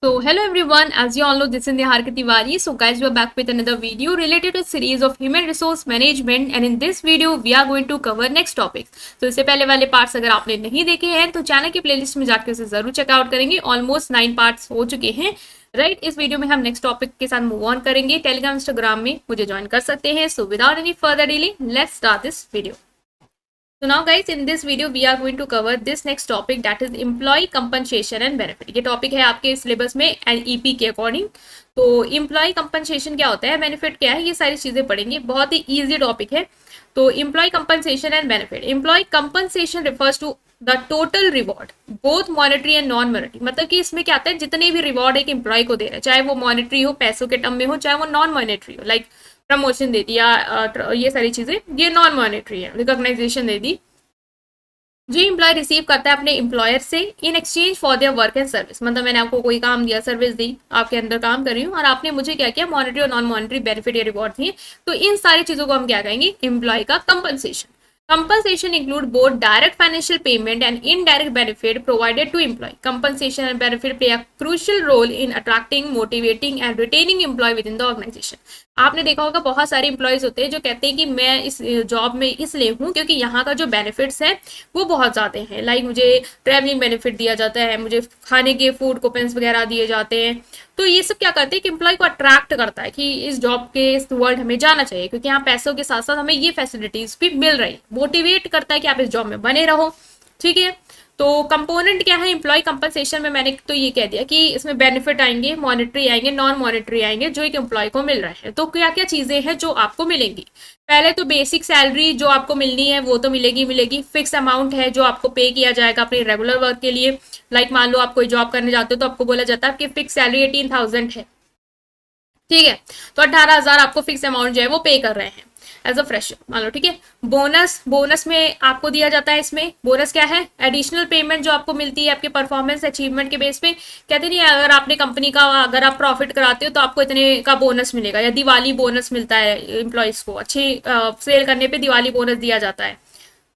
So hello everyone, as you all know, this is Niharika Tiwari. So guys, we are back with another video related to a series of human resource management, and in this video we are going to cover next topics. तो इससे पहले वाले parts अगर आपने नहीं देखे हैं तो चैनल की प्लेलिस्ट में जाकर उसे जरूर चेकआउट करेंगे. ऑलमोस्ट 9 पार्ट्स हो चुके हैं. राइट, इस वीडियो में हम नेक्स्ट टॉपिक के साथ मूव ऑन करेंगे. टेलीग्राम इंस्टाग्राम में मुझे ज्वाइन कर सकते हैं. So without any further delay, let's start this video. So now guys, in this video we are going to cover this next topic, that is employee compensation and benefit. ये topic है आपके syllabus में NEP के according. तो employee compensation क्या होता है, benefit क्या है, ये सारी चीजें पढ़ेंगे. बहुत ही इजी टॉपिक है. तो employee compensation and benefit. Employee compensation refers to the total reward both monetary and non monetary. मतलब कि इसमें क्या आता है, जितने भी रिवॉर्ड एक एम्प्लॉय को दे रहा है, चाहे वो मॉनेटरी हो, पैसों के टर्म में हो, चाहे वो नॉन मॉनेटरी हो, लाइक प्रमोशन दे दिया, ये सारी चीजें, ये नॉन मॉनेटरी है. रिकॉग्नाइजेशन दे दी जो एम्प्लॉय रिसीव करता है अपने एम्प्लॉयर से in exchange for their work and service. मतलब मैंने आपको कोई काम दिया, सर्विस दी, आपके अंदर काम कर रही हूँ और आपने मुझे क्या किया, मॉनेटरी और नॉन मॉनेटरी बेनिफिट या रिवॉर्ड दिए. तो इन सारी चीजों को हम क्या कहेंगे, एम्प्लॉय का compensation. Compensation include both direct financial payment and indirect benefit provided to employee. Compensation and benefit play a crucial role in attracting, motivating and retaining employee within the organization. आपने देखा होगा बहुत सारे एम्प्लॉयज होते हैं जो कहते हैं कि मैं इस जॉब में इसलिए हूँ क्योंकि यहाँ का जो बेनिफिट्स है वो बहुत ज़्यादा हैं. लाइक मुझे ट्रैवलिंग बेनिफिट दिया जाता है, मुझे खाने के फूड कूपन्स वगैरह दिए जाते हैं. तो ये सब क्या करते हैं कि एम्प्लॉय को अट्रैक्ट करता है कि इस जॉब के, इस वर्ल्ड हमें जाना चाहिए क्योंकि यहाँ पैसों के साथ साथ हमें ये फैसिलिटीज भी मिल रही है. मोटिवेट करता है कि आप इस जॉब में बने रहो. ठीक है, तो कंपोनेंट क्या है एम्प्लॉय कंपनसेशन में, मैंने तो ये कह दिया कि इसमें बेनिफिट आएंगे, मॉनेटरी आएंगे, नॉन मॉनेटरी आएंगे, जो एक एम्प्लॉय को मिल रहा है. तो क्या क्या चीजें हैं जो आपको मिलेंगी. पहले तो बेसिक सैलरी जो आपको मिलनी है वो तो मिलेगी मिलेगी. फिक्स अमाउंट है जो आपको पे किया जाएगा अपने रेगुलर वर्क के लिए. लाइक मान लो आप कोई जॉब करने जाते हो तो आपको बोला जाता है आपकी फिक्स सैलरी 18,000 है. ठीक है, तो 18,000 आपको फिक्स अमाउंट जो है वो पे कर रहे हैं एज अ फ्रेशर, मान लो. ठीक है, बोनस में आपको दिया जाता है. इसमें बोनस क्या है, एडिशनल पेमेंट जो आपको मिलती है आपके परफॉर्मेंस अचीवमेंट के बेस पे. कहते नहीं है, अगर आपने कंपनी का, अगर आप प्रॉफिट कराते हो तो आपको इतने का बोनस मिलेगा, या दिवाली बोनस मिलता है एम्प्लॉयज को, अच्छी सेल करने पे दिवाली बोनस दिया जाता है.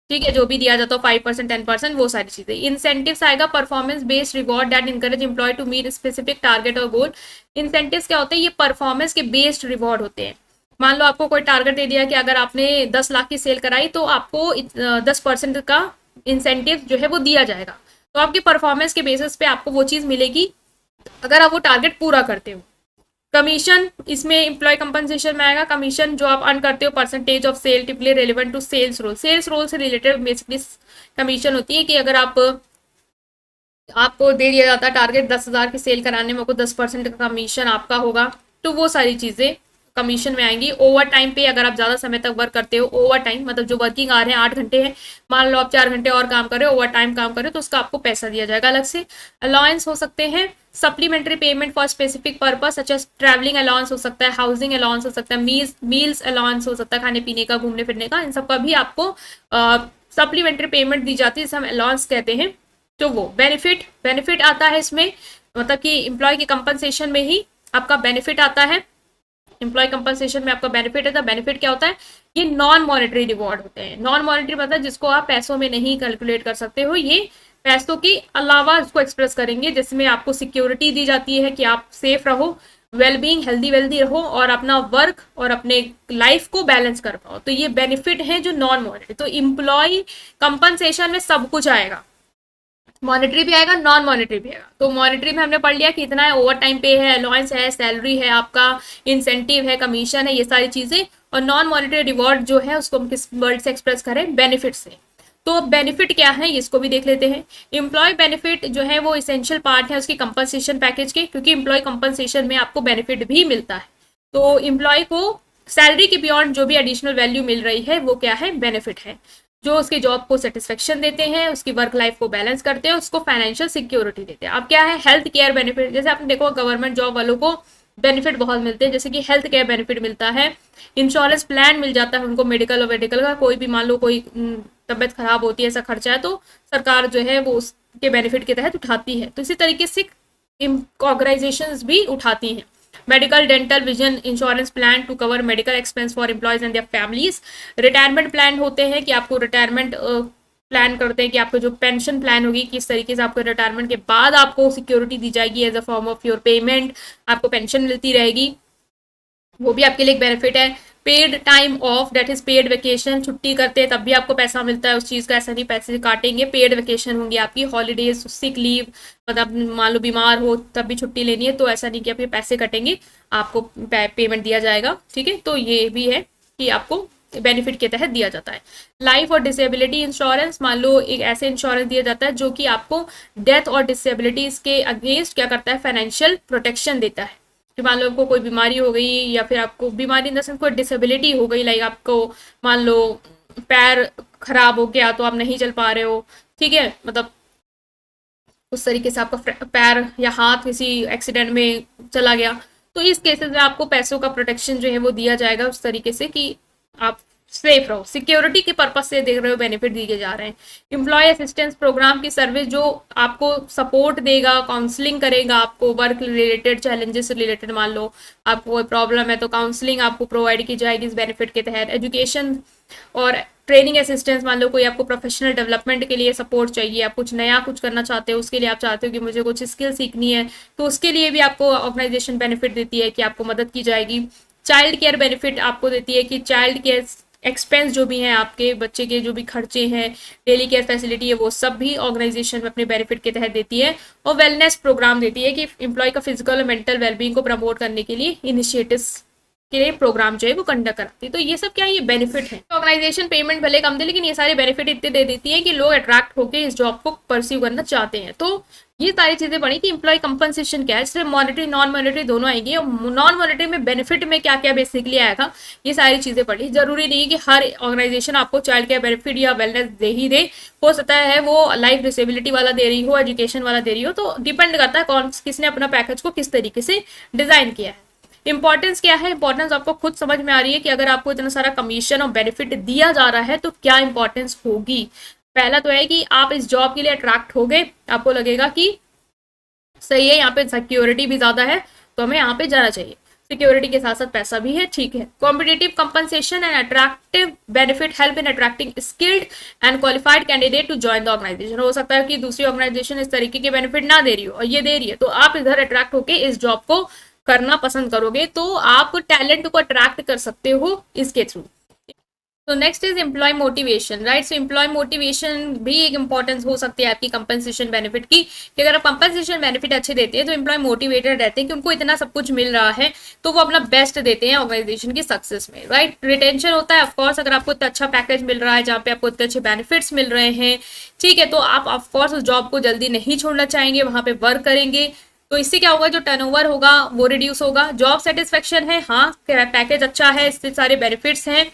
ठीक है, जो भी दिया जाता है 5%, 10%, वो सारी चीजें. इंसेंटिव्स आएगा, performance based reward that encourage employee to meet specific target और गोल. इंसेंटिव्स क्या होते हैं, ये परफॉर्मेंस के बेस्ड रिवॉर्ड होते हैं. मान लो आपको कोई टारगेट दे दिया कि अगर आपने 10 लाख की सेल कराई तो आपको 10% का इंसेंटिव जो है वो दिया जाएगा. तो आपके परफॉर्मेंस के बेसिस पे आपको वो चीज मिलेगी अगर आप वो टारगेट पूरा करते हो. कमीशन इसमें एम्प्लॉय कंपनसेशन में आएगा. कमीशन जो आप अर्न करते हो percentage of sale typically relevant to sales role. Sales role से रिलेटेड बेसिकली कमीशन होती है कि अगर आपको दे दिया जाता है टारगेट 10,000 की सेल कराने में, आपको 10% का कमीशन आपका होगा. तो वो सारी चीजें कमीशन में आएंगी. ओवर टाइम पे, अगर आप ज्यादा समय तक वर्क करते हो, ओवर टाइम मतलब जो वर्किंग आवर है 8 घंटे हैं, मान लो आप 4 घंटे और काम कर रहे हो, ओवर टाइम काम कर रहे हो, तो उसका आपको पैसा दिया जाएगा अलग से. अलाउंस हो सकते हैं, supplementary payment for specific purpose such as travelling allowance हो सकता है, हाउसिंग अलाउंस हो सकता है, मील्स अलाउंस हो सकता है, खाने पीने का, घूमने फिरने का, इन सब का भी आपको सप्लीमेंट्री पेमेंट दी जाती है, जिसे हम अलाउंस कहते हैं. तो वो बेनिफिट आता है इसमें, मतलब कि एम्प्लॉय की कंपनसेशन में ही आपका बेनिफिट आता है. एम्प्लॉय कंपनसेशन में आपका बेनिफिट है. तो बेनिफिट क्या होता है, ये नॉन मॉनेटरी रिवॉर्ड होते हैं. नॉन मॉनेटरी मतलब जिसको आप पैसों में नहीं कैलकुलेट कर सकते हो, ये पैसों के अलावा इसको एक्सप्रेस करेंगे, जिसमें आपको सिक्योरिटी दी जाती है कि आप सेफ रहो, वेलबींग, हेल्दी वेल्दी रहो और अपना वर्क और अपने लाइफ को बैलेंस कर पाओ. तो ये बेनिफिट है जो नॉन मॉनेटरी. तो एम्प्लॉय कंपनसेशन में सब कुछ आएगा, मॉनेटरी भी आएगा, नॉन मॉनेटरी भी आएगा. तो मॉनेटरी में हमने पढ़ लिया कि इतना है, ओवर टाइम पे है, अलाउंस है, सैलरी है, आपका इंसेंटिव है, कमीशन है, ये सारी चीजें. और नॉन मॉनेटरी रिवॉर्ड जो है उसको हम किस वर्ड से एक्सप्रेस करें, बेनिफिट से. तो बेनिफिट क्या है इसको भी देख लेते हैं. एम्प्लॉय बेनिफिट जो है वो इसेंशियल पार्ट है उसकी कंपनसेशन पैकेज के, क्योंकि एम्प्लॉय कंपनसेशन में आपको बेनिफिट भी मिलता है. तो एम्प्लॉय को सैलरी के बियॉन्ड जो भी एडिशनल वैल्यू मिल रही है वो क्या है, बेनिफिट है, जो उसकी जॉब को सेटिस्फेक्शन देते हैं, उसकी वर्क लाइफ को बैलेंस करते हैं, उसको फाइनेंशियल सिक्योरिटी देते हैं. अब क्या है, हेल्थ केयर बेनिफिट. जैसे आपने देखो गवर्नमेंट जॉब वालों को बेनिफिट बहुत मिलते हैं, जैसे कि हेल्थ केयर बेनिफिट मिलता है, इंश्योरेंस प्लान मिल जाता है उनको, मेडिकल और मेडिकल का, कोई भी मान लो कोई तबियत खराब होती है, ऐसा खर्चा है तो सरकार जो है वो उसके बेनिफिट के तहत उठाती है. तो इसी तरीके से ऑर्गेनाइजेशन भी उठाती हैं. Medical, dental, vision insurance plan to cover medical expense for employees and their families. Retirement plan होते हैं कि आपको रिटायरमेंट प्लान करते हैं कि आपको जो पेंशन प्लान होगी किस तरीके से आपको रिटायरमेंट के बाद आपको सिक्योरिटी दी जाएगी as a form of your payment, आपको पेंशन मिलती रहेगी, वो भी आपके लिए एक बेनिफिट है। Paid time off, that is paid vacation, छुट्टी करते हैं तब भी आपको पैसा मिलता है उस चीज़ का, ऐसा नहीं पैसे काटेंगे। पेड वेकेशन होंगी आपकी, हॉलीडेज, सिक लीव, मतलब मान लो बीमार हो तब भी छुट्टी लेनी है तो ऐसा नहीं कि आपके पैसे कटेंगे, आपको पेमेंट दिया जाएगा, ठीक है। तो ये भी है कि आपको बेनिफिट के तहत दिया जाता है। लाइफ और डिसेबिलिटी इंश्योरेंस, मान लो एक ऐसे इंश्योरेंस दिया जाता है जो कि आपको डेथ और डिसेबिलिटीज के अगेंस्ट क्या करता है, फाइनेंशियल प्रोटेक्शन देता है। कि मान लो आपको कोई बीमारी हो गई या फिर आपको बीमारी इन द सेंस कोई डिसेबिलिटी हो गई, लाइक आपको मान लो पैर खराब हो गया तो आप नहीं चल पा रहे हो, ठीक है, मतलब उस तरीके से आपका पैर या हाथ किसी एक्सीडेंट में चला गया, तो इस केसेस में आपको पैसों का प्रोटेक्शन जो है वो दिया जाएगा उस तरीके से कि आप सेफ रहो, सिक्योरिटी के पर्पज से देख रहे हो बेनिफिट दिए जा रहे हैं। एम्प्लॉय असिस्टेंस प्रोग्राम की सर्विस जो आपको सपोर्ट देगा, काउंसलिंग करेगा, आपको वर्क रिलेटेड चैलेंजेस रिलेटेड, मान लो आपको कोई प्रॉब्लम है तो काउंसलिंग आपको प्रोवाइड की जाएगी इस बेनिफिट के तहत। एजुकेशन और ट्रेनिंग असिस्टेंस, मान लो कोई आपको प्रोफेशनल डेवलपमेंट के लिए सपोर्ट चाहिए, आप कुछ नया कुछ करना चाहते हो, उसके लिए आप चाहते हो कि मुझे कुछ स्किल सीखनी है, तो उसके लिए भी आपको ऑर्गेनाइजेशन बेनिफिट देती है कि आपको मदद की जाएगी। चाइल्ड केयर बेनिफिट आपको देती है कि चाइल्ड केयर एक्सपेंस जो भी हैं आपके बच्चे के जो भी खर्चे हैं, डेली केयर फैसिलिटी है, वो सब भी ऑर्गेनाइजेशन में अपने बेनिफिट के तहत देती है। और वेलनेस प्रोग्राम देती है कि एम्प्लॉय का फिजिकल और मेंटल वेलबींग को प्रमोट करने के लिए इनिशिएटिव्स के लिए प्रोग्राम जो है वो कंडक्ट कराती है। तो ये सब क्या है, ये बेनिफिट है। ऑर्गेनाइजेशन पेमेंट भले कम दे लेकिन ये सारे बेनिफिट इतने दे देती है कि लोग अट्रैक्ट होकर इस जॉब को परस्यू करना चाहते हैं। तो ये सारी चीजें बनी कि एम्प्लॉय कंपनसेशन क्या है, सिर्फ मॉनिटरी नॉन मॉनिटरी दोनों आएंगी। और नॉन मॉनिटरी में बेनिफिट में क्या क्या बेसिकली आया था, ये सारी चीजें पढ़ी। जरूरी नहीं है कि हर ऑर्गेनाइजेशन आपको चाइल्ड केयर बेनिफिट या वेलनेस दे ही दे, हो सकता है वो लाइफ डिसेबिलिटी वाला दे रही हो, एजुकेशन वाला दे रही हो, तो डिपेंड करता है कौन किसने अपना पैकेज को किस तरीके से डिजाइन किया है। इंपॉर्टेंस क्या है, इंपॉर्टेंस आपको खुद समझ में आ रही है कि अगर आपको इतना सारा कमीशन और बेनिफिट दिया जा रहा है तो क्या इंपॉर्टेंस होगी। पहला तो है कि आप इस जॉब के लिए अट्रैक्ट हो गए, आपको लगेगा कि सही है, यहाँ पे सिक्योरिटी भी ज्यादा है तो हमें यहाँ पे जाना चाहिए, सिक्योरिटी के साथ साथ पैसा भी है, ठीक है। Competitive compensation and attractive benefit help in attracting skilled and qualified candidate to join the organisation. हो सकता है कि दूसरी ऑर्गेनाइजेशन इस तरीके के बेनिफिट ना दे रही हो और ये दे रही है, तो आप इधर अट्रैक्ट होकर इस जॉब को करना पसंद करोगे, तो आप टैलेंट को अट्रैक्ट कर सकते हो इसके थ्रू। तो next is employee motivation, right. So employee motivation भी एक इंपॉर्टेंस हो सकती है आपकी कंपनसेशन बेनिफिट की, कि अगर आप कंपनसेशन बेनिफिट अच्छे देते हैं तो एम्प्लॉय मोटिवेटेड रहते हैं कि उनको इतना सब कुछ मिल रहा है तो वो अपना बेस्ट देते हैं ऑर्गेनाइजेशन की सक्सेस में, राइट। रिटेंशन होता है ऑफकोर्स, अगर आपको इतना अच्छा पैकेज मिल रहा है जहाँ पे आपको इतने अच्छे बेनिफिट्स मिल रहे हैं, ठीक है, तो आप ऑफकोर्स उस जॉब को जल्दी नहीं छोड़ना चाहेंगे, वहां पे वर्क करेंगे। तो इससे क्या होगा, जो टर्नओवर होगा वो रिड्यूस होगा। जॉब सेटिस्फेक्शन है, हाँ पैकेज अच्छा है, इससे सारे बेनिफिट्स हैं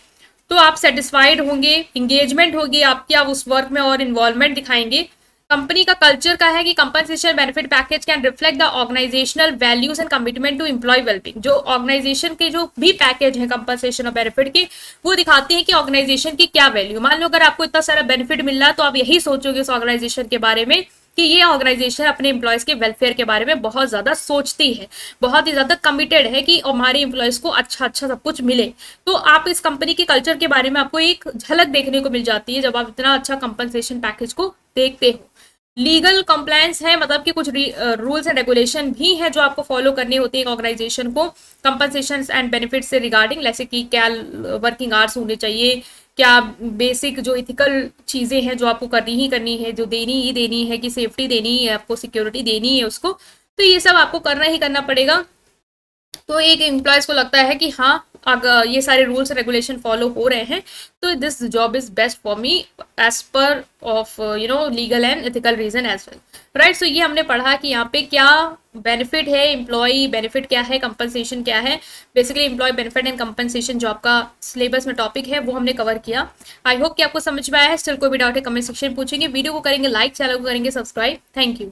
तो आप सेटिस्फाइड होंगे, इंगेजमेंट होगी आपकी, आप उस वर्क में और इन्वॉल्वमेंट दिखाएंगे। कंपनी का कल्चर का है कि compensation benefit package can reflect the organisational values and commitment to employee wellbeing. जो ऑर्गेनाइजेशन के जो भी पैकेज है कंपनसेशन और बेनिफिट के, वो दिखाती है कि ऑर्गेनाइजेशन की क्या वैल्यू। मान लो अगर आपको इतना सारा बेनिफिट मिल रहा है तो आप यही सोचोगे उस ऑर्गेनाइजेशन के बारे में कि ये ऑर्गेनाइजेशन अपने एम्प्लॉयज के वेलफेयर के बारे में बहुत ज्यादा सोचती है, बहुत ही ज्यादा कमिटेड है कि हमारे एम्प्लॉयज को अच्छा अच्छा सब कुछ मिले। तो आप इस कंपनी के कल्चर के बारे में आपको एक झलक देखने को मिल जाती है जब आप इतना अच्छा कंपनसेशन पैकेज को देखते हो। लीगल कंप्लायंस है, मतलब कि कुछ रूल्स एंड रेगुलेशन भी है जो आपको फॉलो करने होते हैं ऑर्गेनाइजेशन को कंपनसेशन एंड बेनिफिट से रिगार्डिंग, जैसे कि क्या वर्किंग आवर्स होने चाहिए, क्या बेसिक जो इथिकल चीजें हैं जो आपको करनी है, जो देनी ही देनी है, कि सेफ्टी देनी है, आपको सिक्योरिटी देनी है उसको, तो ये सब आपको करना ही करना पड़ेगा। तो एक एम्प्लॉयज को लगता है कि हाँ अगर ये सारे रूल्स रेगुलेशन फॉलो हो रहे हैं तो this job is best for me as per of legal and ethical reason as well, right. So ये हमने पढ़ा कि यहाँ पे क्या बेनिफिट है, एम्प्लॉय बेनिफिट क्या है, कंपनसेशन क्या है। Basically employee benefit and compensation job का सिलेबस में टॉपिक है, वो हमने कवर किया। आई होप कि आपको समझ में आया है। स्टिल कोई भी डाउट है कमेंट सेक्शन पूछेंगे, वीडियो को करेंगे लाइक, चैनल को करेंगे सब्सक्राइब। Thank you.